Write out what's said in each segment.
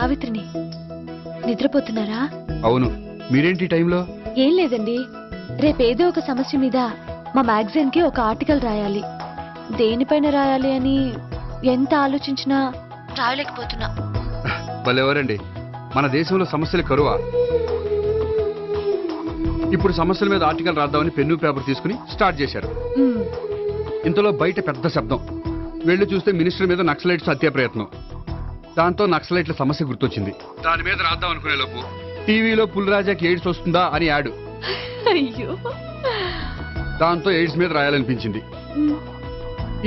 సావిత్రిని. నిద్రపోతున్నారా? అవును. మీరేంటి టైంలో? ఏం లేదండి, రేపేదో ఒక సమస్య మీద మా మ్యాగజైన్ కి ఒక ఆర్టికల్ రాయాలి. దేనిపైన రాయాలి అని ఎంత ఆలోచించినా రాయలేకపోతున్నా. వాళ్ళెవరండి? మన దేశంలో సమస్యలు కరువా? ఇప్పుడు సమస్యల మీద ఆర్టికల్ రాద్దామని పెన్ను పేపర్ తీసుకుని స్టార్ట్ చేశారు. ఇంతలో బయట పెద్ద శబ్దం. వెళ్లి చూస్తే మినిస్టర్ మీద నక్సలైట్స్ హత్యా ప్రయత్నం. దాంతో నక్సలైట్ల సమస్య గుర్తొచ్చింది. దాని మీద రాద్దాం అనుకునే లోపు టీవీలో పుల్రాజాకి ఎయిడ్స్ వస్తుందా అని యాడ్. అయ్యో, దాంతో ఎయిడ్స్ మీద రాయాలనిపించింది.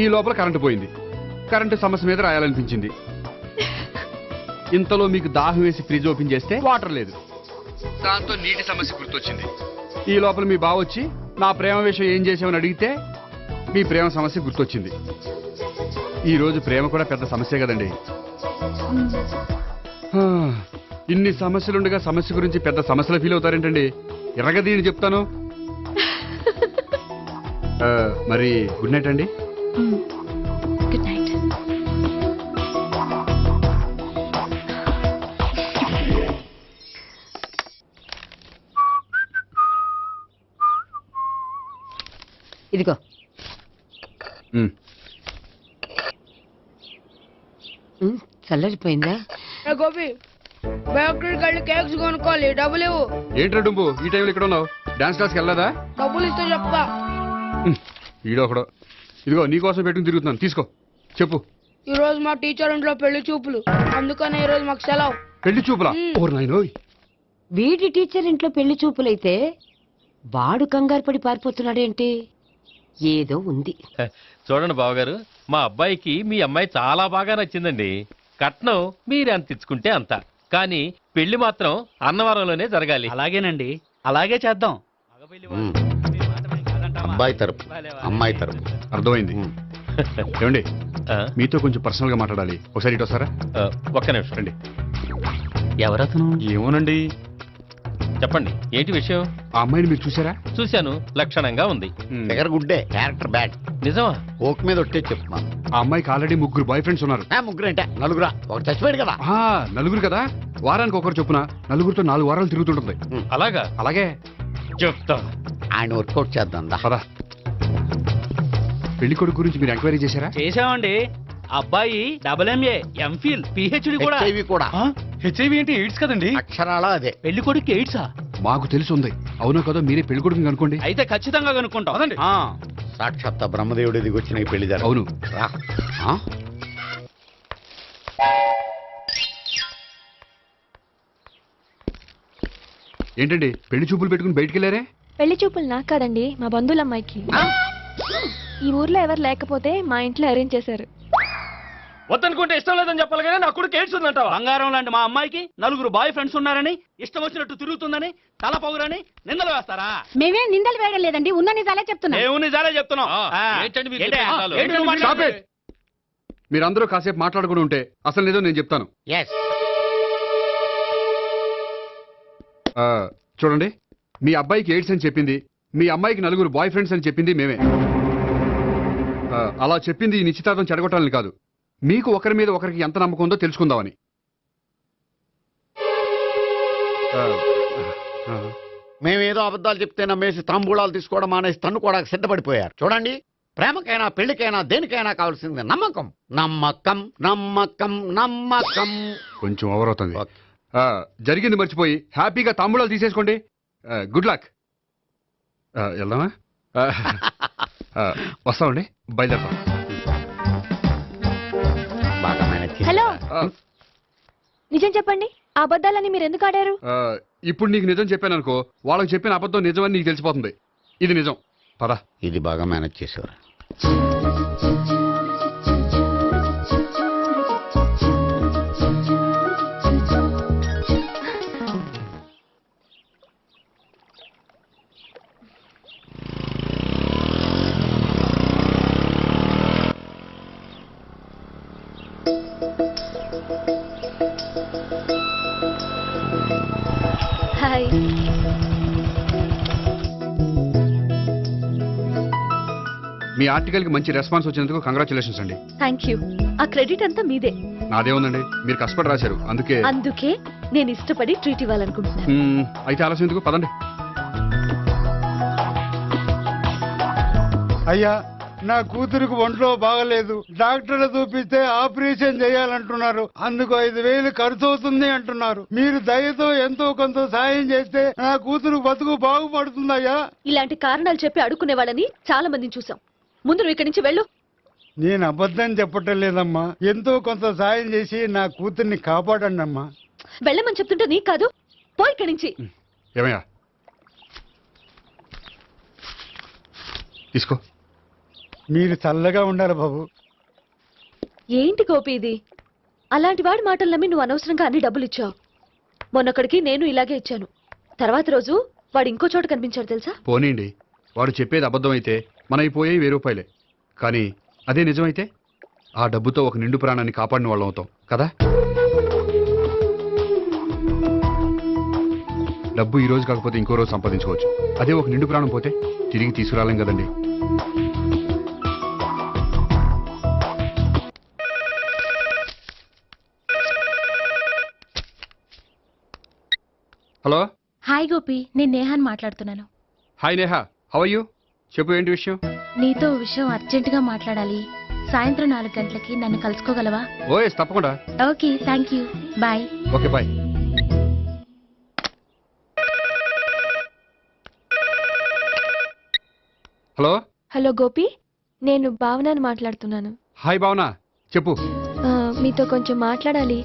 ఈ లోపల కరెంటు పోయింది. కరెంటు సమస్య మీద రాయాలనిపించింది. ఇంతలో మీకు దాహం వేసి ఫ్రిడ్జ్ ఓపెన్ చేస్తే వాటర్ లేదు. దాంతో నీటి సమస్య గుర్తొచ్చింది. ఈ లోపల మీ బావ వచ్చి నా ప్రేమ విషయం ఏం చేసామని అడిగితే మీ ప్రేమ సమస్య గుర్తొచ్చింది. ఈ రోజు ప్రేమ కూడా పెద్ద సమస్య కదండి. ఇన్ని సమస్యలుండగా సమస్య గురించి పెద్ద సమస్యలు ఫీల్ అవుతారేంటండి? ఎర్రగదీని చెప్తాను. మరి గుడ్ నైట్ అండి. Good night. ఇదిగో. చల్లరిపోయిందా? గోపి, బేకరీకి వెళ్ళి కేక్స్ కొనుక్కోవాలి, డబ్బులు ఇవ్వు. ఏంట్రా డుంబు ఈ టైంలో ఇక్కడ ఉన్నావు? డాన్స్ క్లాస్కి వెళ్ళదా? డబ్బులు ఇస్తే చెప్తా. ఈడో ఒకడో. ఇదిగో నీకోసం పెట్టుకుని తిరుగుతున్నాను, తీసుకో. చెప్పు. ఈ రోజు మా టీచర్ ఇంట్లో పెళ్లి చూపులు, అందుకని ఈ రోజు మాకు సెలవు. పెళ్లి చూపులా? ఓర్ నాయనోయ్. వీడి టీచర్ ఇంట్లో పెళ్లి చూపులైతే వాడు కంగారు పడి పారిపోతున్నాడేంటి? ఏదో ఉంది. చూడండి బావగారు, మా అబ్బాయికి మీ అమ్మాయి చాలా బాగా నచ్చిందండి. కట్నం మీరు ఎంత ఇచ్చుకుంటే అంత, కానీ పెళ్లి మాత్రం అన్నవరంలోనే జరగాలి. అలాగేనండి, అలాగే చేద్దాం. అబ్బాయి తరపు, అమ్మాయి తరపు. అర్థమైంది. ఏమండి, మీతో కొంచెం పర్సనల్ గా మాట్లాడాలి. ఒకసారి ఇటు వస్తారా? ఒక్క నిమిషం రండి. ఎవరతను? ఏమోనండి. చెప్పండి, ఏంటి విషయం? ఆ అమ్మాయిని మీరు చూసారా? చూశాను, లక్షణంగా ఉంది. ఫిగర్ గుడ్డే, క్యారెక్టర్ బ్యాడ్. నిజమా? ఓక్ మీద ఒట్టే చెప్తున్నాను. ఆ అమ్మాయికి ఆల్రెడీ 3 బాయ్ ఫ్రెండ్స్ ఉన్నారు. ముగ్గురు అంటే నలుగురా? ఒకటి చచ్చిపోయాడు కదా. నలుగురు కదా, వారానికి ఒకరు చొప్పున నలుగురితో 4 వారాలు తిరుగుతుంటుంది. అలాగా? అలాగే చెప్తా. ఆయన వర్కౌట్ చేద్దాం. పదా. పెళ్లి కొడుకు గురించి మీరు ఎంక్వైరీ చేశారా? చేశామండి. అబ్బాయి MA, MPhil, PhD కూడా. హెచ్ఐవి కూడా. హెచ్ఐవి ఏంటి? ఎయిడ్స్ కదండి. అక్షరాల అదే. పెళ్లి కొడుకు ఎయిడ్సా? మాకు తెలిసి ఉంది. అవునో కదా, మీరే పెళ్లి కొడుకుని అనుకోండి. అయితే ఖచ్చితంగా కనుక్కుంటాం. సాక్షాత్ బ్రహ్మదేవుడి దిగి వచ్చిన ఈ పెళ్లి అవును. ఏంటండి పెళ్లి చూపులు పెట్టుకుని బయటికి వెళ్ళారే? పెళ్లి చూపులు నాకు కాదండి, మా బంధువుల అమ్మాయికి. ఈ ఊర్లో ఎవరు లేకపోతే మా ఇంట్లో అరేంజ్ చేశారు. వద్దనుకుంటే ఇష్టం లేదని చెప్పాలి కానీ నా కొడుకు ఎయిడ్స్ ఉందంటావా? బంగారం లాంటి మా అమ్మాయికి 4 బాయ్ ఫ్రెండ్స్ ఉన్నారని, ఇష్టం వచ్చినట్టు తిరుగుతుందని, తల పౌరని నిందలు వేస్తారా? మేమే నిందలు వేయడం లేదండి, ఉన్న నిజాలే చెప్తున్నా. మేము నిజాలే చెప్తున్నాం. ఏంటండి మీరు ఏంటి? చెప్పే నిజాలు? ఏంటి నువ్వు మాట్లాడేది? Stop it. మీరందరూ కాసేపు మాట్లాడుకుని ఉంటే అసలు నిజం నేను చెప్తాను. చూడండి, మీ అబ్బాయికి ఎయిడ్స్ అని చెప్పింది, మీ అమ్మాయికి 4 బాయ్ ఫ్రెండ్స్ అని చెప్పింది మేమే. అలా చెప్పింది ఈ నిశ్చితార్థం చెడగొట్టాలని కాదు, మీకు ఒకరి మీద ఒకరికి ఎంత నమ్మకం ఉందో తెలుసుకుందామని. మేమేదో అబద్ధాలు చెప్తే నమ్మేసి తాంబూలాలు తీసుకోవడం మానేసి తన్నుకోవడానికి సిద్ధపడిపోయారు. చూడండి, ప్రేమకైనా పెళ్లికైనా దేనికైనా కావాల్సింది నమ్మకం. నమ్మకం నమ్మకం నమ్మకం. కొంచెం ఓవర్ అవుతుంది. జరిగింది మర్చిపోయి హ్యాపీగా తాంబూలాలు తీసేసుకోండి. Good luck. వెళ్దామా? వస్తామండి, బయలుదేరతాం. బాగా మేనేజ్ చేశారు. హలో, నిజం చెప్పండి, ఆ అబద్ధాలని మీరు ఎందుకు ఆడారు? ఇప్పుడు నీకు నిజం చెప్పాను అనుకో, వాళ్ళకి చెప్పిన అబద్ధం నిజమని నీకు తెలిసిపోతుంది. ఇది నిజం. పదా. ఇది బాగా మేనేజ్ చేసేవారు. హాయ్. మీ ఆర్టికల్ కి మంచి రెస్పాన్స్ వచ్చినందుకు కంగ్రాచులేషన్స్ అండి. Thank you. ఆ క్రెడిట్ అంతా మీదే. నాదే ఉందండి, మీరు కష్టపడి రాశారు అందుకే. అందుకే నేను ఇష్టపడి ట్రీట్ ఇవ్వాలనుకుంటున్నాను. అయితే ఆలస్యం ఎందుకు, పదండి. అయ్యా, నా కూతురికి ఒంట్లో బాగలేదు, డాక్టర్లు చూపిస్తే ఆపరేషన్ చేయాలంటున్నారు. అందుకు 5,000 ఖర్చు అవుతుంది అంటున్నారు. మీరు దయతో ఎంతో కొంత సాయం చేస్తే నా కూతురు బతుకు బాగుపడుతుందయ్యా. ఇలాంటి కారణాలు చెప్పి అడుక్కునే వాళ్ళని చాలా మందిని చూసాం. ముందు నువ్వు ఇక్కడి నుంచి వెళ్ళు. నేను అబద్ధం చెప్పటం లేదమ్మా. ఎంతో కొంత సాయం చేసి నా కూతుర్ని కాపాడండి అమ్మా. వెళ్ళమని చెప్తుంటే నీకు కాదు, పో ఇక్కడి నుంచి. ఏమయ్యా, తీసుకో. మీరు చల్లగా ఉండాలి బాబు. ఏంటి గోపి ఇది? అలాంటి వాడి మాటలు నమ్మి నువ్వు అనవసరంగా అన్ని డబ్బులు ఇచ్చావు. మొన్నొక్కడికి నేను ఇలాగే ఇచ్చాను. తర్వాత రోజు వాడు ఇంకో చోట కనిపించాడు తెలుసా? పోనీండి, వాడు చెప్పేది అబద్ధం అయితే మనైపోయాయి 1000 రూపాయలే. కానీ అదే నిజమైతే ఆ డబ్బుతో ఒక నిండు ప్రాణాన్ని కాపాడిన వాళ్ళం అవుతాం కదా. డబ్బు ఈ రోజు కాకపోతే ఇంకో రోజు సంపాదించుకోవచ్చు. అదే ఒక నిండు ప్రాణం పోతే తిరిగి తీసుకురాలేం కదండి. హలో. హాయ్ గోపి, నేను నేహాన్ మాట్లాడుతున్నాను. Hi Neha, how are you? చెప్పు, ఏంటి విషయం? నీతో విషయం అర్జెంటుగా మాట్లాడాలి. సాయంత్రం 4 గంటలకి నన్ను కలుసుకోగలవా? ఓఎస్, తప్పకుండా. Okay, thank you, bye. Okay, bye. Hello. Hello Gopi, నేను భావనని మాట్లాడుతున్నాను. హాయ్ భావన, చెప్పు. మీతో కొంచెం మాట్లాడాలి.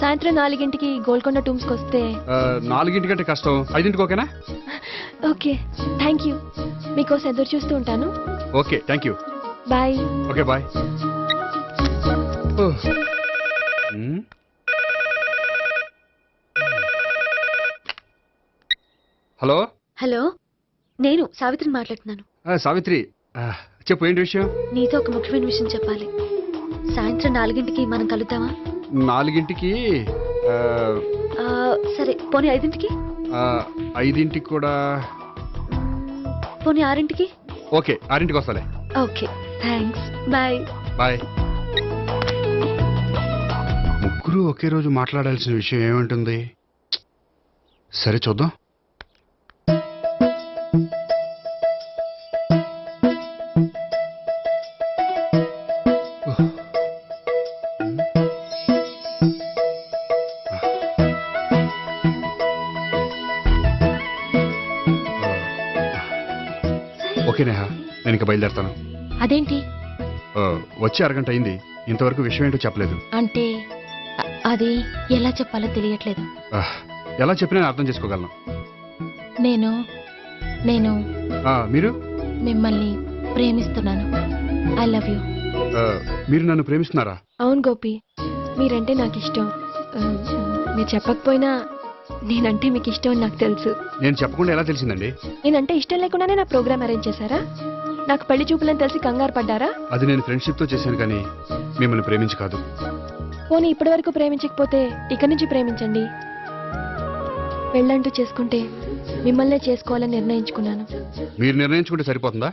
సాయంత్రం 4ంటికి గోల్కొండ టూమ్స్కి వస్తే. 4ంటికంటే కష్టం, 5ంటికి ఓకేనా? Okay, thank you. మీకోసం ఎదురు చూస్తూ ఉంటాను. Okay, thank you. Bye. Okay, bye. Hello. Hello, నేను సావిత్రిని మాట్లాడుతున్నాను. సావిత్రి, చెప్పు, ఏంటి విషయం? నీతో ఒక ముఖ్యమైన విషయం చెప్పాలి. సాయంత్రం 4ంటికి మనం కలుద్దామా? 4ంటికి? సరే, పోనీ 5ంటికి? 5ంటికి కూడా. పోనీ 6ంటికి? ఓకే, 6ంటికి వస్తాలే. Okay, thanks. బాయ్. బాయ్. ముగ్గురు ఒకే రోజు మాట్లాడాల్సిన విషయం ఏముంటుంది? సరే, చూద్దాం. ఓకే నేహా, నేను ఇక బయలుదేరుతాను. అదేంటి? వచ్చి అరగంట అయింది, ఇంతవరకు విషయం ఏంటో చెప్పలేదు. అంటే అది ఎలా చెప్పాలో తెలియట్లేదు. ఎలా చెప్పినా నేను అర్థం చేసుకోగలను. నేను నేను మీరు? మిమ్మల్ని ప్రేమిస్తున్నాను. I love you. మీరు నన్ను ప్రేమిస్తున్నారా? అవును గోపి, మీరంటే నాకు ఇష్టం. మీరు చెప్పకపోయినా నేనంటే మీకు ఇష్టం అని నాకు తెలుసు. నేను చెప్పకుండా ఎలా తెలిసిందండి? నేనంటే ఇష్టం లేకుండానే నా ప్రోగ్రామ్ అరేంజ్ చేశారా? నాకు పెళ్లి చూపులని తెలిసి కంగారు పడ్డారా? అది నేను ఫ్రెండ్షిప్ తో చేశాను, కానీ మిమ్మల్ని ప్రేమించి కాదు. పోనీ ఇప్పటి వరకు ప్రేమించకపోతే ఇక్కడి నుంచి ప్రేమించండి. పెళ్ళంటూ చేసుకుంటే మిమ్మల్నే చేసుకోవాలని నిర్ణయించుకున్నాను. మీరు నిర్ణయించుకుంటే సరిపోతుందా?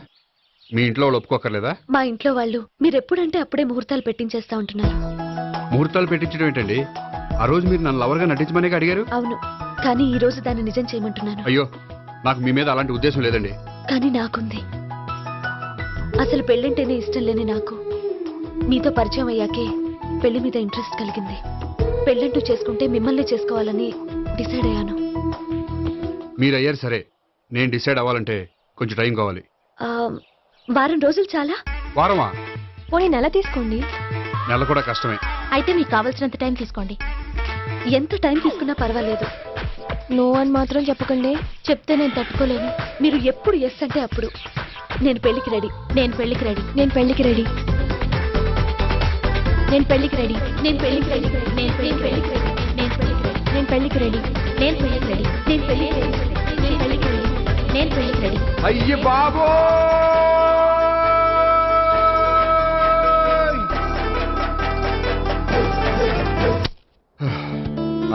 మీ ఇంట్లో వాళ్ళు ఒప్పుకోకర్లేదా? మా ఇంట్లో వాళ్ళు మీరు ఎప్పుడంటే అప్పుడే ముహూర్తాలు పెట్టించేస్తా ఉంటున్నారు. ముహూర్తాలు పెట్టించడం ఏంటండి? ఆ రోజు మీరు నన్ను లవర్గా నటించమనే అడిగారు. అవును, కానీ ఈ రోజు దాన్ని నిజం చేయమంటున్నాను. అయ్యో, నాకు మీ మీద అలాంటి ఉద్దేశం లేదండి. కానీ నాకుంది. అసలు పెళ్ళంటేనే ఇష్టం లేని నాకు మీతో పరిచయం అయ్యాకే పెళ్లి మీద ఇంట్రెస్ట్ కలిగింది. పెళ్ళంటూ చేసుకుంటే మిమ్మల్ని చేసుకోవాలని డిసైడ్ అయ్యాను. మీరు అయ్యారు సరే, నేను డిసైడ్ అవ్వాలంటే కొంచెం టైం కావాలి. వారం రోజులు చాలా? వారమా? పోనీ నెల తీసుకోండి. నెల కూడా కష్టమే. అయితే మీకు కావాల్సినంత టైం తీసుకోండి. ఎంత టైం తీసుకున్నా పర్వాలేదు. నో అని మాత్రం చెప్పకండి. చెప్తే నేను తట్టుకోలేను. మీరు ఎప్పుడు ఎస్ అంటే అప్పుడు. నేను పెళ్లికి రెడీ. నేను పెళ్లికి రెడీ. నేను పెళ్లికి రెడీ. నేను పెళ్లికి రెడీ. నేను పెళ్లికి రెడీ. నేను పెళ్లికి రెడీ. నేను పెళ్లికి రెడీ. నేను పెళ్లికి రెడీ. నేను పెళ్లికి రెడీ. నేను పెళ్లికి రెడీ. నేను పెళ్లికి రెడీ. నేను పెళ్లికి రెడీ. అయ్య బాబో!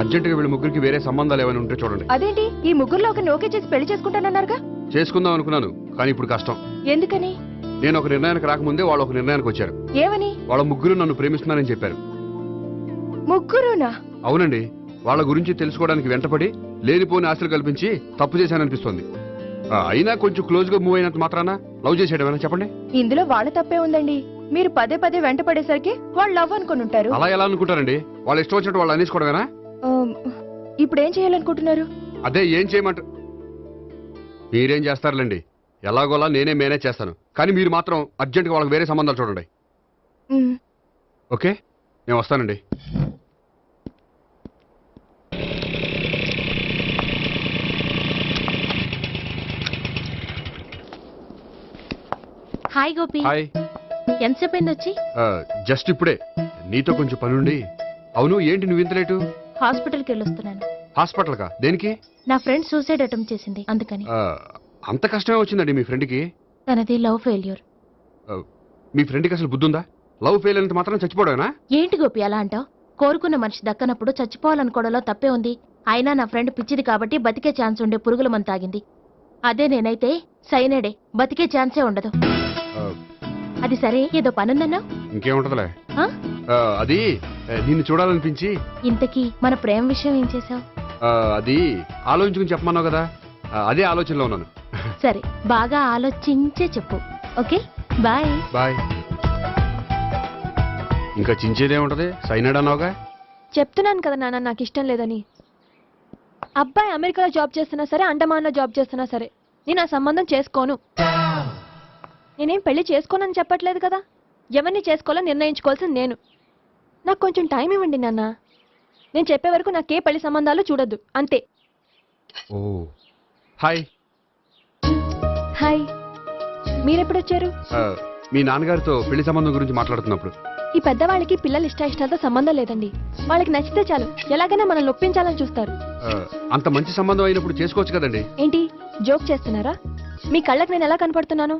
అర్జెంటుగా వీళ్ళ ముగ్గురికి వేరే సంబంధాలు ఏమైనా ఉంటే చూడండి. అదేంటి, ఈ ముగ్గురులో ఒకరిని ఓకే చేసి పెళ్లి చేసుకుంటానన్నారుగా? చేసుకుందాం అనుకున్నాను, కానీ ఇప్పుడు కష్టం. ఎందుకని? నేను ఒక నిర్ణయానికి రాకముందే వాళ్ళు ఒక నిర్ణయానికి వచ్చారు. ఏమని? వాళ్ళ ముగ్గురు నన్ను ప్రేమిస్తున్నారని చెప్పారు. ముగ్గురునా? అవునండి, వాళ్ళ గురించి తెలుసుకోవడానికి వెంటపడి లేనిపోని ఆశలు కల్పించి తప్పు చేశాననిపిస్తోంది. అయినా కొంచెం క్లోజ్ గా మూవ్ అయినంత మాత్రాన లవ్ చేసేయడమేనా చెప్పండి? ఇందులో వాళ్ళ తప్పే ఉందండి. మీరు పదే పదే వెంట పడేసరికి వాళ్ళు లవ్ అనుకుని ఉంటారు. అలా ఎలా అనుకుంటారండి? వాళ్ళు ఇష్టం వచ్చినట్టు వాళ్ళు అనేసుకోవడమేనా? ఇప్పుడు ఏం చేయాలనుకుంటున్నారు? అదే ఏం చేయమంట. మీరేం చేస్తారులేండి, ఎలాగోలా నేనే మేనేజ్ చేస్తాను. కానీ మీరు మాత్రం అర్జెంట్గా వాళ్ళకి వేరే సంబంధాలు చూడండి. ఓకే, నేను వస్తానండి. Hi Gopi, hi. ఎంతసేపు అయింది వచ్చి? జస్ట్ ఇప్పుడే. నీతో కొంచెం పనుండి. అవును, ఏంటి నువ్వు ఇంత లేటు? హాస్పిటల్కి వెళ్ళొస్తున్నాను. హాస్పిటల్కా? దేనికి? నా ఫ్రెండ్ సూసైడ్ అటెంప్ట్ చేసింది, అందుకని. అంత కష్టమే వచ్చిందండి మీ ఫ్రెండ్కి? తనది లవ్ ఫెయిల్యూర్. మీ ఫ్రెండ్కి అసలు బుద్ధుందా? లవ్ ఫెయిల్ అయినంత మాత్రం చచ్చిపోవడమేనా? ఏంటి గోపి అలా అంటావు? కోరుకున్న మనిషి దక్కనప్పుడు చచ్చిపోవాలనుకోవడంలో తప్పే ఉంది. అయినా నా ఫ్రెండ్ పిచ్చిది కాబట్టి బతికే ఛాన్స్ ఉండే పురుగుల మందు తాగింది. అదే నేనైతే సైనడే, బతికే ఛాన్సే ఉండదు. అది సరే, ఏదో పనుందన్నా? ఇంకేముంటదిలే. అది నిన్ను చూడాలనిపించి. ఇంతకీ మన ప్రేమ విషయం ఏం చేసావు? అది ఆలోచించుకుని చెప్పమన్నావు కదా, అదే ఆలోచనలో ఉన్నాను. సరే, బాగా ఆలోచించే చెప్పు. Okay, bye. బాయ్. ఇంకా చించేదే ఉంటది, సైనాడ్ అన్నావుగా. చెప్తున్నాను కదా నాన్న, నాకు ఇష్టం లేదని. అబ్బాయి అమెరికాలో జాబ్ చేస్తున్నా సరే, అండమాన్లో జాబ్ చేస్తున్నా సరే, నేను ఆ సంబంధం చేసుకోను. నేనేం పెళ్లి చేసుకోనని చెప్పట్లేదు కదా. ఎవరిని చేసుకోవాలో నిర్ణయించుకోవాల్సింది నేను. నాకు కొంచెం టైం ఇవ్వండి నాన్న. నేను చెప్పే వరకు నాకే పెళ్లి సంబంధాలు చూడొద్దు, అంతే. ఓ హాయ్. హాయ్, మీరెప్పుడొచ్చారు? మీ నాన్నగారితో పెళ్లి సంబంధం గురించి మాట్లాడుతున్నప్పుడు. ఈ పెద్దవాళ్ళకి పిల్లలు ఇష్టాలతో సంబంధం లేదండి. వాళ్ళకి నచ్చితే చాలు, ఎలాగైనా మనల్ని ఒప్పించాలని చూస్తారు. అంత మంచి సంబంధం అయినప్పుడు చేసుకోవచ్చు కదండి. ఏంటి జోక్ చేస్తున్నారా? మీ కళ్ళకి నేను ఎలా కనపడుతున్నాను?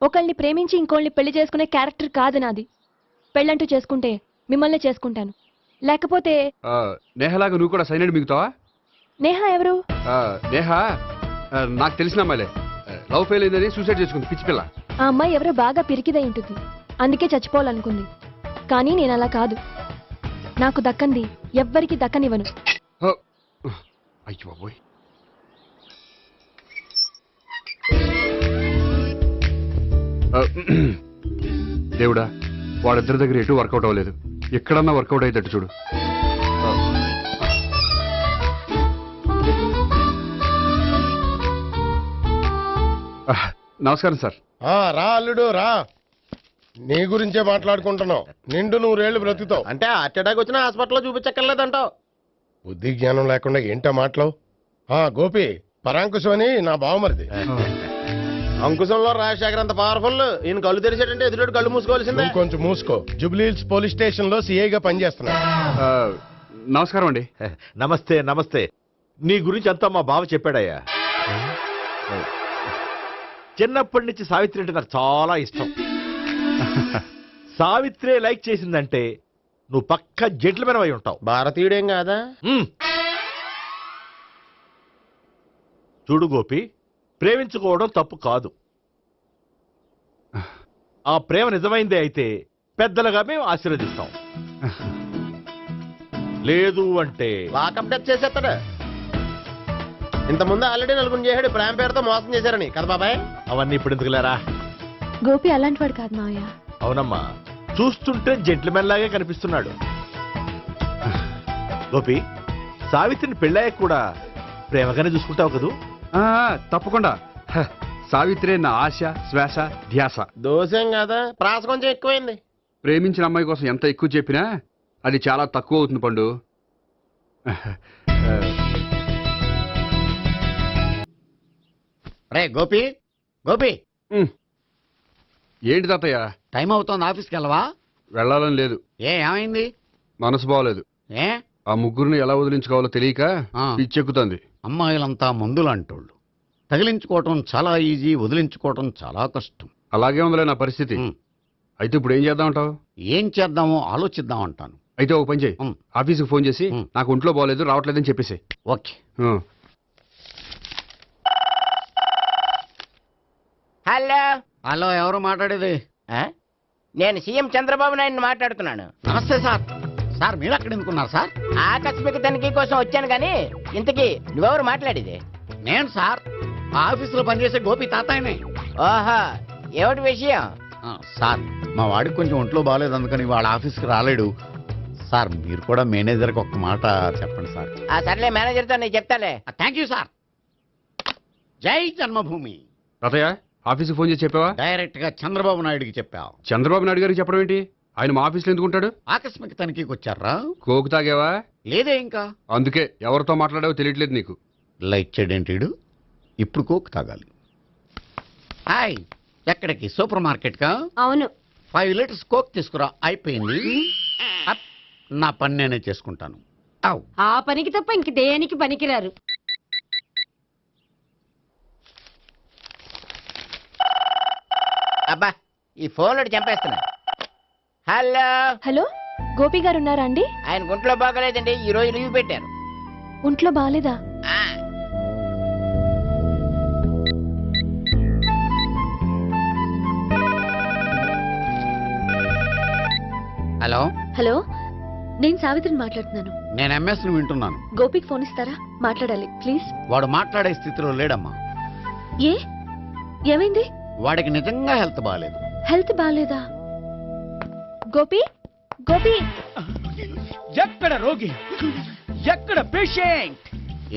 ఒకళ్ళని ప్రేమించి ఇంకోళ్ళని పెళ్లి చేసుకునే క్యారెక్టర్ కాదు నాది. పెళ్ళంటూ చేసుకుంటే మిమ్మల్ని చేసుకుంటాను, లేకపోతే. నేహలాగా నువ్వు కూడా సైనడ్ మిగుతావా? నేహ ఎవరు? నేహ నాకు తెలిసిన అమ్మాయిలే. లవ్ ఫెయిల్ అయిందని సూసైడ్ చేసుకుంది, పిచ్చి పిల్ల. ఆ అమ్మాయి ఎవరో బాగా పిరికిదై ఉంటుంది, అందుకే చచ్చిపోవాలనుకుంది. కానీ నేను అలా కాదు. నాకు దక్కంది ఎవ్వరికి దక్కనివ్వను. అయ్యో బాబోయ్. దేవుడా, వాళ్ళిద్దరి దగ్గర ఎటు వర్కౌట్ అవ్వలేదు. ఎక్కడన్నా వర్కౌట్ అయ్యేటట్టు చూడు. నమస్కారం సార్. రా అల్లుడు రా. నీ గురించే మాట్లాడుకుంటున్నావు. నిండు 100 ఏళ్ళు బ్రతుకుతావు అంటే హార్ట్ అటాక్ వచ్చినా హాస్పిటల్లో చూపించక్కర్లేదంటావు. బుద్ధి జ్ఞానం లేకుండా ఏంటో మాటలు. గోపి, పరాంకుశం అని నా బావమరిది. అంకుశంలో రాజశేఖర్ అంత పవర్ఫుల్. ఈయన కళ్ళు తెరిచాడంటే ఎదురు కళ్ళు మూసుకోవాల్సిందే. కొంచెం మూసుకో. జూబ్లీహిల్స్ పోలీస్ స్టేషన్ లో సిఐగా పనిచేస్తున్నా. నమస్కారం అండి. నమస్తే నమస్తే. నీ గురించి అంతా మా బావ చెప్పాడయ్యా. చిన్నప్పటి నుంచి సావిత్రి అంటే నాకు చాలా ఇష్టం. సావిత్రి లైక్ చేసిందంటే నువ్వు పక్క జెంట్లమెన్ అయి ఉంటావు. భారతీయుడేం కాదా? చూడు గోపి, ప్రేమించుకోవడం తప్పు కాదు. ఆ ప్రేమ నిజమైందే అయితే పెద్దలుగా మేము ఆశీర్వదిస్తాం. లేదు అంటే వాకప్ డెత్ చేసేస్తాడు. ఇంతకుముందు ఆల్రెడీ నలుగురు చేశాడు ప్రేమ పేరుతో మోసం చేశారని కదా బాబాయ్. అవన్నీ ఇప్పుడు ఎందుకులేరా. గోపి అలాంటి వాడు కాదు మావయ్య. అవునమ్మా, చూస్తుంటే జెంట్లమెన్ లాగే కనిపిస్తున్నాడు. గోపి, సావిత్రిని పెళ్ళాక కూడా ప్రేమగానే చూసుకుంటావు కదూ? తప్పకుండా. సావిత్రే నా ఆశ, శ్వాస, ధ్యాస. దోషం కదా, ప్రాస కొంచెం ఎక్కువైంది. ప్రేమించిన అమ్మాయి కోసం ఎంత ఎక్కువ చెప్పినా అది చాలా తక్కువ అవుతుంది పండు. రే గోపి, గోపి. ఏంటి తాతయ్య? టైం అవుతోంది, ఆఫీస్కి వెళ్ళవా? వెళ్ళాలని లేదు. ఏమైంది? మనసు బాగోలేదు. ఆ ముగ్గురిని ఎలా వదిలించుకోవాలో తెలియక పిచ్చెక్కుతుంది. అమ్మాయిలంతా మందులాంటోళ్ళు. తగిలించుకోవటం చాలా ఈజీ, వదిలించుకోవటం చాలా కష్టం. అలాగే ఉందిలే నా పరిస్థితి. అయితే ఇప్పుడు ఏం చేద్దామంటావు? ఏం చేద్దామో ఆలోచిద్దామంటాను. అయితే ఒక పని చేయి, ఆఫీస్కి ఫోన్ చేసి నాకు ఒంట్లో బాగోలేదు, రావట్లేదని చెప్పేసి. ఓకే. హలో హలో, ఎవరు మాట్లాడేది? నేను సీఎం చంద్రబాబు నాయుడు మాట్లాడుతున్నాను. నమస్తే సార్. సార్ మీరు అక్కడ ఎందుకున్నారు సార్? ఆకస్మిక తనిఖీ కోసం వచ్చాను గాని ఇంతకీ నువ్వెవరు మాట్లాడేది? నేను సార్ ఆఫీసులో పనిచేసే గోపి తాతాయనే. ఓహో, ఏమిటి విషయం? సార్ మా వాడికి కొంచెం ఒంట్లో బాగాలేదు, అందుకని వాళ్ళ ఆఫీస్కి రాలేడు సార్. మీరు కూడా మేనేజర్కి ఒక్క మాట చెప్పండి సార్. సర్లే, మేనేజర్తో నేను చెప్తాలే. Thank you sir. జై జన్మభూమి. తాతయ్య ఆఫీస్కి ఫోన్ చేసి చెప్పావా? డైరెక్ట్ గా చంద్రబాబు నాయుడుకి చెప్పావు. చంద్రబాబు నాయుడు గారికి చెప్పడం ఏంటి? ఆయన మా ఆఫీస్లో ఎందుకుంటాడు? ఆకస్మిక తనిఖీకి వచ్చారా? కోకు తాగావా? లేదే ఇంకా. అందుకే ఎవరితో మాట్లాడావో తెలియట్లేదు నీకు. లైక్ చేయడేంటి? ఇప్పుడు కోక్ తాగాలి. హాయ్, ఎక్కడికి? సూపర్ మార్కెట్ కా? అవును. 5 లీటర్స్ కోక్ తీసుకురా. అయిపోయింది. అప్, నా పని నేనే చేసుకుంటాను. అవ్. ఆ పనికి తప్ప ఇంక దేనికి పనికిరారు. అబ్బా, ఈ ఫోన్లో చంపేస్తున్నా. హలో హలో, గోపి గారు ఉన్నారా అండి? ఆయన గుంట్లో బాగలేదండి, ఈ రోజు లీవ్ పెట్టారు. ఒంట్లో బాగాలేదా? హలో హలో, నేను సావిత్రిని మాట్లాడుతున్నాను. నేను ఎంఎస్ ను వింటున్నాను. గోపికి ఫోన్ ఇస్తారా? మాట్లాడాలి ప్లీజ్. వాడు మాట్లాడే స్థితిలో లేడమ్మా. ఏ ఏమైంది? వాడికి నిజంగా హెల్త్ బాగాలేదు. హెల్త్ బాగాలేదా? గోపి, గోపి, ఎక్కడ రోగి, ఎక్కడ పేషెంట్?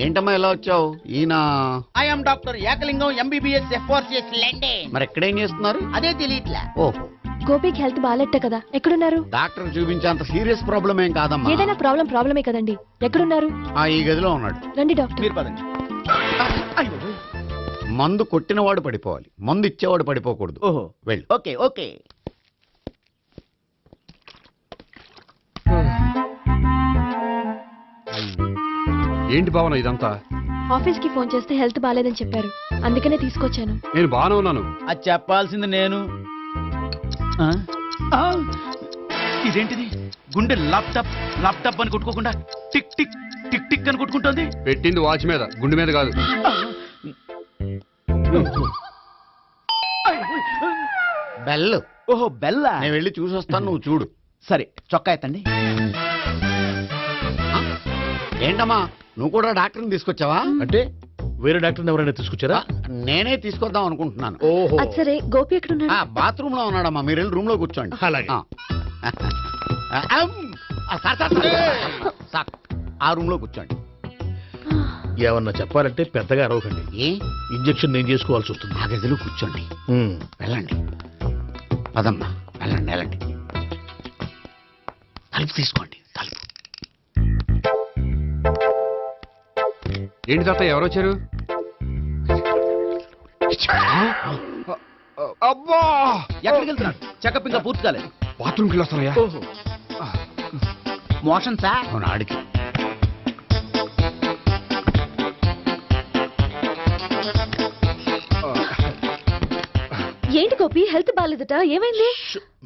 ఏంటమ్మా ఎలా వచ్చావు? ఈయన I am doctor Ekalingam MBBS FRCS లండే. మరి ఎక్కడేం చేస్తున్నారు? అదే తెలియట్లే. ఓహో, గోపికి హెల్త్ బాగాలెట్ట కదా, ఎక్కడున్నారు? డాక్టర్ చూపించేంత సీరియస్ ప్రాబ్లం ఏం కాదమ్మా. ఏదైనా ప్రాబ్లమే కదండి. ఎక్కడున్నారు? ఈ గదిలో ఉన్నాడు. రండి డాక్టర్. మీరు పదండి. మందు కొట్టినవాడు పడిపోవాలి, మందు ఇచ్చేవాడు పడిపోకూడదు. ఓహో, వెళ్ళు. Okay okay. ఏంటి భావన ఇదంతా? ఆఫీస్ కి ఫోన్ చేస్తే హెల్త్ బాగాలేదని చెప్పారు, అందుకనే తీసుకొచ్చాను. నేను బాగానే ఉన్నాను. అది చెప్పాల్సింది నేను. ఇదేంటిది? గుండె ల్యాప్టాప్ ల్యాప్టాప్ అని కొట్టుకోకుండా టిక్ టిక్ టిక్ టిక్ అని కొట్టుకుంటుంది. పెట్టింది వాచ్ మీద, గుండె మీద కాదు. బెల్. ఓహో, బెల్లా. నేను వెళ్ళి చూసొస్తాను, నువ్వు చూడు. సరే, చొక్కా ఎత్తండి. ఏంటమ్మా, నువ్వు కూడా డాక్టర్ని తీసుకొచ్చావా? అంటే వేరే డాక్టర్ని ఎవరైనా తీసుకొచ్చారా? నేనే తీసుకొద్దాం అనుకుంటున్నాను. ఓహో, అది సరే, గోపి ఎక్కడున్నాడు? బాత్రూమ్ లో ఉన్నాడమ్మా, మీరు వెళ్ళి రూమ్ లో కూర్చోండి. అలాగే. సార్, ఆ రూమ్ లో కూర్చోండి. ఏమన్నా చెప్పాలంటే పెద్దగా అరవకండి. ఏ ఇంజెక్షన్ నేను చేసుకోవాల్సి వస్తుంది. ఆ గదిలో కూర్చోండి. వెళ్ళండి, పదమ్మా, వెళ్ళండి వెళ్ళండి. తలుపు తీసుకోండి, తలుపు. ఏంటి తాత ఎవరొచ్చారు? అబ్బా, ఎక్కడికి వెళ్తున్నాడు? చెకప్ ఇంకా పూర్తి కాలేదు. బాత్రూమ్కి వెళ్ళొస్తానయ్యా. ఓహో, మోషన్ సార్. అవును, ఆడికి. ఏంటి గోపి, హెల్త్ బాగాలేదట, ఏమైంది?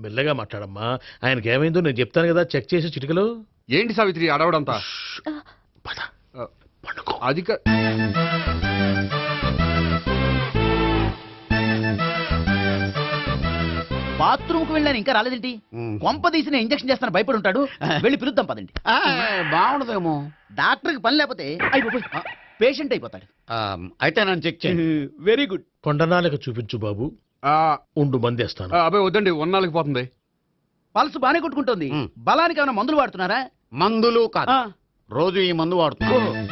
మెల్లగా మాట్లాడమ్మా. ఆయనకి ఏమైందో నేను చెప్తాను కదా, చెక్ చేసి చిటికలో. ఏంటి సావిత్రి అడవడంతా? అది బాత్రూమ్ కు వెళ్ళాను, ఇంకా రాలేదేంటి? కొంప తీసిన ఇంజక్షన్ చేస్తాను భయపడి ఉంటాడు. వెళ్ళి పిలుద్దాం పదండి. బాగుండదేమో. డాక్టర్ కి పని లేకపోతే పేషెంట్ అయిపోతాడు. అయితే నన్ను చెక్ చేయండి. Very good. కొండనాలకు చూపించు బాబు. ఉండు మందేస్తాను. అబ్బాయి వద్దండి, ఉన్నాళ్ళకి పోతుంది. పల్స్ బానే కొట్టుకుంటుంది. బలానికి ఏమైనా మందులు వాడుతున్నారా? మందులు కాదు, రోజు ఈ మందు వాడుతున్నా.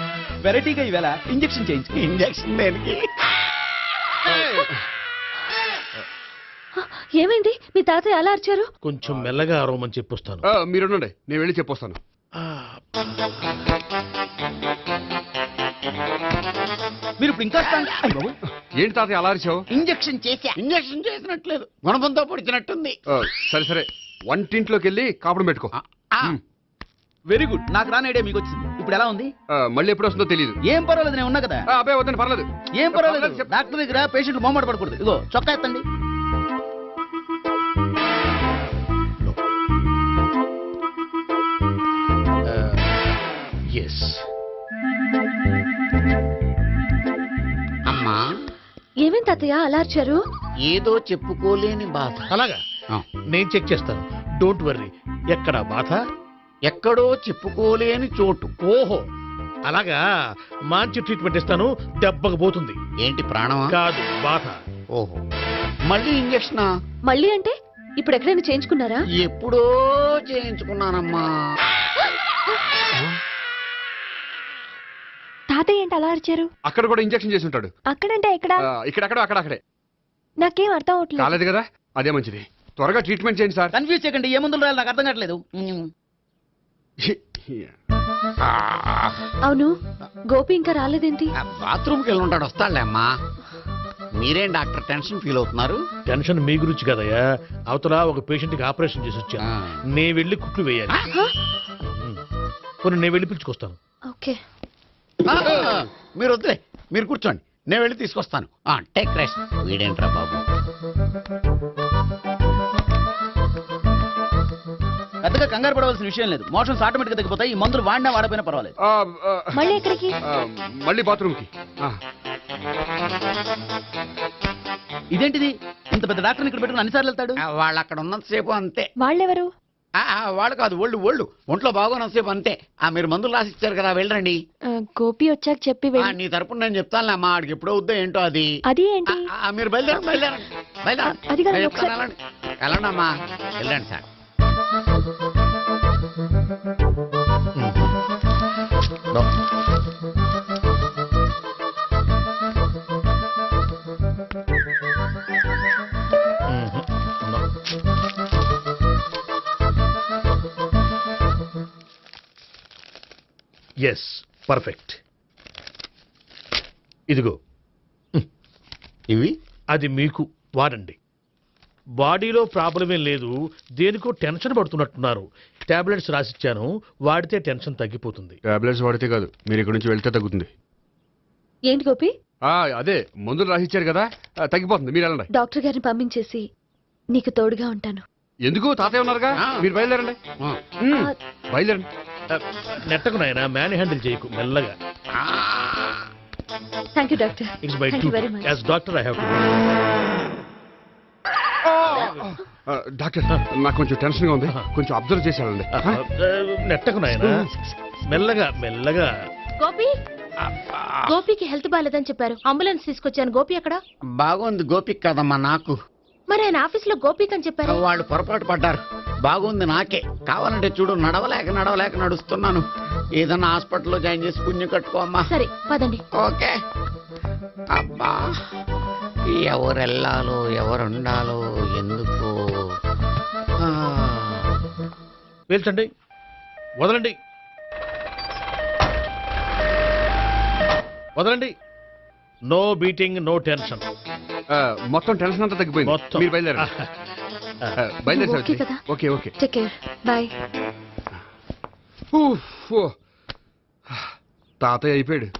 వెరైటీగా ఈవేళ ఇంజక్షన్ చేయించు. ఇంజక్షన్ దేనికి? ఏమైంది? మీ తాతయ్య అలా అరిచారు? కొంచెం మెల్లగా అరవమని చెప్పొస్తాను. మీరుండండి, నేను వెళ్ళి చెప్పొస్తాను. మీరు ఇప్పుడు ఇంకా ఏంటి తాతయ్య అలా అరిచావు? ఇంజక్షన్ చేశా. ఇంజక్షన్ చేసినట్లేదు, గుణపంతో పొడిచినట్టుంది. సరే సరే, వంటింట్లోకి వెళ్ళి కాపురం పెట్టుకో. Very good. నాకు రాని ఐడియా మీకు వచ్చింది. ఇప్పుడు ఎలా ఉంది? మళ్ళీ ఎప్పుడు వస్తుందో తెలియదు. ఏం పర్వాలేదు, నేను ఉన్నా కదా. అబ్బాయి వద్దండి, పర్లేదు. ఏం పర్వాలేదు. డాక్టర్ దగ్గర పేషెంట్ మొహమాట పడకూడదు. ఇగో చొక్కా ఎత్తండి. అమ్మా, ఏమేం తాతయ్య అలా అరిచారు? ఏదో చెప్పుకోలేని బాధ. అలాగా, నేను చెక్ చేస్తాను. Don't worry. ఎక్కడ బాధ? ఎక్కడో చెప్పుకోలేని చోటు. ఓహో అలాగా, మంచి ట్రీట్మెంట్ ఇస్తాను, దెబ్బకు పోతుంది. ఏంటి ప్రాణమా? కాదు, బాధ. ఓహో, మళ్ళీ ఇంజక్షనా? మళ్ళీ అంటే ఇప్పుడు ఎక్కడైనా చేయించుకున్నారా? ఎప్పుడో చేయించుకున్నానమ్మా. తాతయ్య ఏంటి అలా అరిచారు? అక్కడ కూడా ఇంజెక్షన్ చేసి ఉంటాడు. అక్కడంటే ఎక్కడ? ఇక్కడక్కడ అక్కడే. నాకేం అర్థం అవట్లేదు. కాలేదు కదా, అదే మంచిది. త్వరగా ట్రీట్మెంట్ చేయండి సార్. కన్ఫ్యూజ్ చేయకండి, ఏ మందులు రాయాలి నాకు అర్థం కావట్లేదు. అవును, గోపి ఇంకా రాలేదేంటి? బాత్రూమ్కి వెళ్ళి ఉంటాడు, వస్తాడులే అమ్మా. మీరేం డాక్టర్ టెన్షన్ ఫీల్ అవుతున్నారు? టెన్షన్ మీ గురించి కదయ్యా, అవతల ఒక పేషెంట్ కి ఆపరేషన్ చేసి వచ్చాను. నే వెళ్ళి కుట్లు వేయాలి. కొన్ని నేను వెళ్ళి పిలుచుకొస్తాను. ఓకే, మీరు వద్దులే, మీరు కూర్చోండి, నేను వెళ్ళి తీసుకొస్తాను. Take rest. వీడేంట్రా బాబు, పెద్దగా కంగారు పడవలసిన విషయం లేదు. మోషన్స్ ఆటోమేటిక్ గా తగ్గిపోతాయి. ఈ మందులు వాడినా వాడపోయినా పర్వాలేదు. మళ్ళీ ఎక్కడికి? మళ్ళీ బాత్రూమ్కి. ఇదేంటిది, ఇంత పెద్ద డాక్టర్ ఇక్కడ పెట్టుకుని అన్నిసార్లు వెళ్తాడు? వాళ్ళు అక్కడ ఉన్నంతసేపు అంతే. వాళ్ళెవరు? వాళ్ళు కాదు, ఒళ్ళు ఒంట్లో బాగోనంతసేపు అంతే. మీరు మందులు రాసి ఇచ్చారు కదా, వెళ్ళండి. గోపి వచ్చాక చెప్పి నీ తరపున నేను చెప్తానులే అమ్మా, ఆడికి ఎప్పుడో వద్దో ఏంటో అది. అది ఏంటి? మీరు బయలుదేరండి. అది కాదు, ఒకసారి వెళ్ళండి అమ్మా, వెళ్ళండి సార్. Yes, perfect. ఇదిగో ఇవి అది మీకు వాడండి. బాడీలో ప్రాబ్లం ఏం లేదు, దేనికో టెన్షన్ పడుతున్నట్టున్నారు. టాబ్లెట్స్ రాసిచ్చాను, వాడితే టెన్షన్ తగ్గిపోతుంది. టాబ్లెట్స్ వాడితే కాదు, మీరు ఇక్కడ నుంచి వెళ్తే తగ్గుతుంది. ఏంటి గోపి? అదే మందులు రాసిచ్చారు కదా, తగ్గిపోతుంది. మీరు వెళ్ళండి. డాక్టర్ గారిని పంపించేసి నీకు తోడుగా ఉంటాను. ఎందుకు, తాతయ్య ఉన్నారుగా, మీరు బయలుదేరండి. బయలుదేరండి. నెట్టకు నాయన, మ్యాన్ హ్యాండిల్ చేయకు, మెల్లగా. Thank you doctor. It's my Thank you very much. As doctor I have to. Doctor, నాకు కొంచెం టెన్షన్ గా ఉంది, కొంచెం అబ్జర్వ్ చేసి వెళ్ళండి. నెట్టకు నాయన, మెల్లగా మెల్లగా. గోపి, గోపికి హెల్త్ బాగాలేదని చెప్పారు, అంబులెన్స్ తీసుకొచ్చాను. గోపి ఎక్కడ? బాగుంది గోపిక్ కదమ్మా నాకు. మరి ఆయన ఆఫీస్ లో గోపిక్ అని చెప్పారు. వాళ్ళు పొరపాటు పడ్డారు. బాగుంది నాకే. కావాలంటే చూడు, నడవలేక నడుస్తున్నాను. ఏదన్నా హాస్పిటల్లో జాయిన్ చేసి పుణ్యం కట్టుకోమ్మా. సరే పదండి. ఓకే. అబ్బా, ఎవరెళ్ళాలో ఎవరుండాలో ఎందుకు. పేల్చండి, వదలండి, వదలండి. No beating, no tension. మొత్తం టెన్షన్ అంతా తగ్గిపోయింది. మొత్తం. మీరు బయలుదేరండి. బయలుదేరి ఓకే కదా? Okay okay. Take care, bye. తాతయ్య అయిపోయాడు.